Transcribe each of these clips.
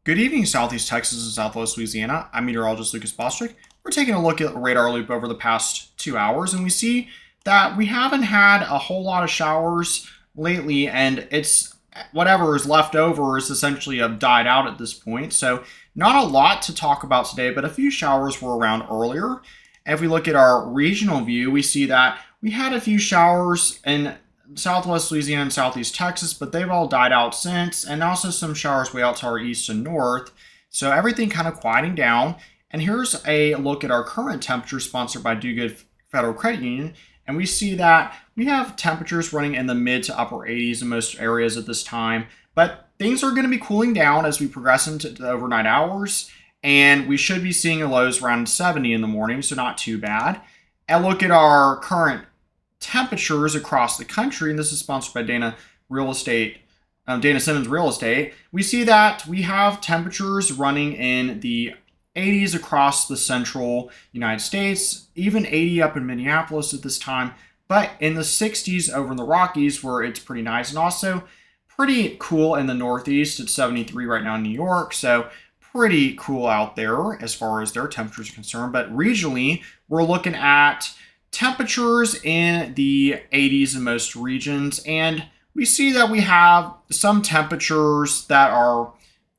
Good evening, Southeast Texas and Southwest Louisiana. I'm meteorologist Lucas Bostwick. We're taking a look at a radar loop over the past 2 hours, and we see that we haven't had a whole lot of showers lately, and it's whatever is left over is essentially died out at this point. So, not a lot to talk about today, but a few showers were around earlier. If we look at our regional view, we see that we had a few showers in Southwest Louisiana and Southeast Texas, but they've all died out since, and also some showers way out to our east and north. So everything kind of quieting down. And here's a look at our current temperature sponsored by Do Good Federal Credit Union. And we see that we have temperatures running in the mid to upper 80s in most areas at this time. But things are going to be cooling down as we progress into the overnight hours. And we should be seeing the lows around 70 in the morning, so not too bad. And look at our current temperatures across the country, and this is sponsored by Dana Simmons Real Estate. We see that we have temperatures running in the 80s across the central United States, even 80 up in Minneapolis at this time, but in the 60s over in the Rockies where it's pretty nice, and also pretty cool in the Northeast. It's 73 right now in New York, so pretty cool out there as far as their temperatures are concerned. But regionally, we're looking at temperatures in the 80s in most regions, and we see that we have some temperatures that are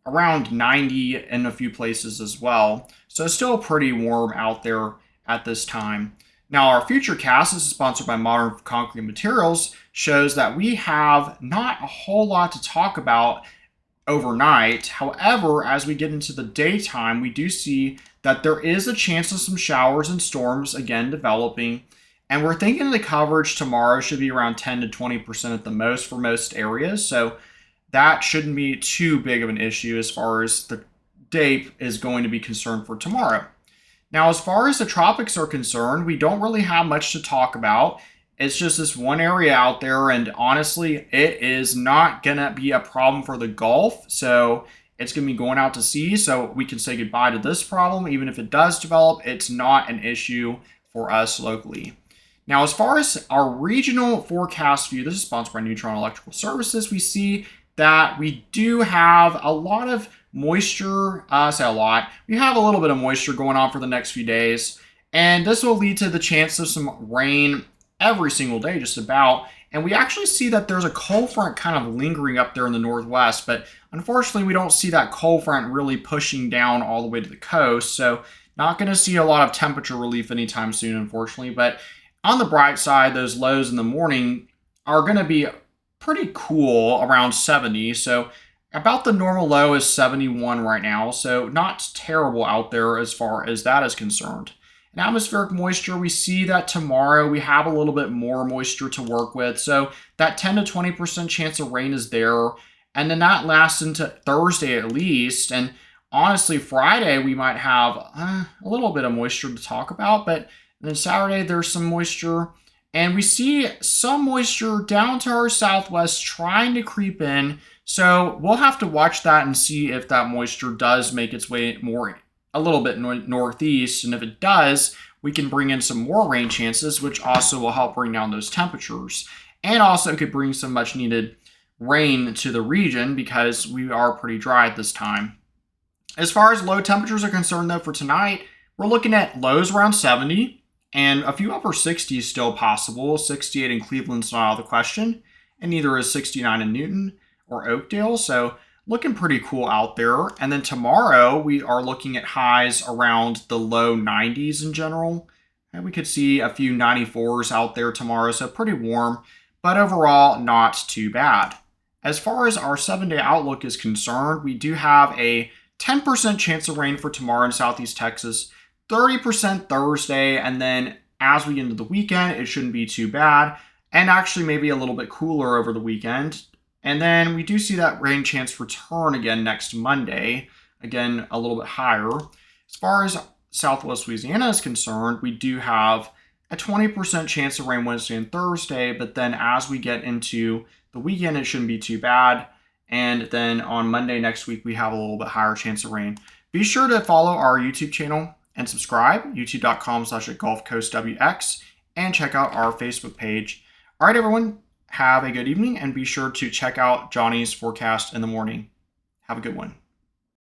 around 90 in a few places as well. So still pretty warm out there at this time. Now our futurecast, this is sponsored by Modern Concrete Materials, shows that we have not a whole lot to talk about overnight. However, as we get into the daytime, we do see that there is a chance of some showers and storms again developing. And we're thinking the coverage tomorrow should be around 10 to 20% at the most for most areas. So that shouldn't be too big of an issue as far as the day is going to be concerned for tomorrow. Now, as far as the tropics are concerned, we don't really have much to talk about. It's just this one area out there, and honestly, it is not going to be a problem for the Gulf. So it's going to be going out to sea, so we can say goodbye to this problem. Even if it does develop, it's not an issue for us locally. Now, as far as our regional forecast view, this is sponsored by Neutron Electrical Services, we see that we do have a lot of moisture. I say a lot. We have a little bit of moisture going on for the next few days, and this will lead to the chance of some rain every single day, just about. And we actually see that there's a cold front kind of lingering up there in the northwest, but unfortunately, we don't see that cold front really pushing down all the way to the coast. So not going to see a lot of temperature relief anytime soon, unfortunately. But on the bright side, those lows in the morning are going to be pretty cool, around 70. So about the normal low is 71 right now. So not terrible out there as far as that is concerned. And atmospheric moisture, we see that tomorrow we have a little bit more moisture to work with. So that 10 to 20% chance of rain is there. And then that lasts into Thursday at least. And honestly, Friday we might have a little bit of moisture to talk about. But then Saturday there's some moisture. And we see some moisture down to our southwest trying to creep in. So we'll have to watch that and see if that moisture does make its way a little bit northeast, and if it does, we can bring in some more rain chances, which also will help bring down those temperatures, and also could bring some much needed rain to the region because we are pretty dry at this time. As far as low temperatures are concerned, though, for tonight, we're looking at lows around 70 and a few upper 60s still possible. 68 in Cleveland's not out of the question, and neither is 69 in Newton or Oakdale. So looking pretty cool out there. And then tomorrow we are looking at highs around the low 90s in general. And we could see a few 94s out there tomorrow, so pretty warm, but overall not too bad. As far as our 7-day outlook is concerned, we do have a 10% chance of rain for tomorrow in Southeast Texas, 30% Thursday, and then as we get into the weekend, it shouldn't be too bad, and actually maybe a little bit cooler over the weekend. And then we do see that rain chance return again next Monday, again a little bit higher. As far as Southwest Louisiana is concerned, we do have a 20% chance of rain Wednesday and Thursday, but then as we get into the weekend, it shouldn't be too bad. And then on Monday next week, we have a little bit higher chance of rain. Be sure to follow our YouTube channel and subscribe, youtube.com/GulfCoastWX, and check out our Facebook page. All right, everyone. Have a good evening, and be sure to check out Johnny's forecast in the morning. Have a good one.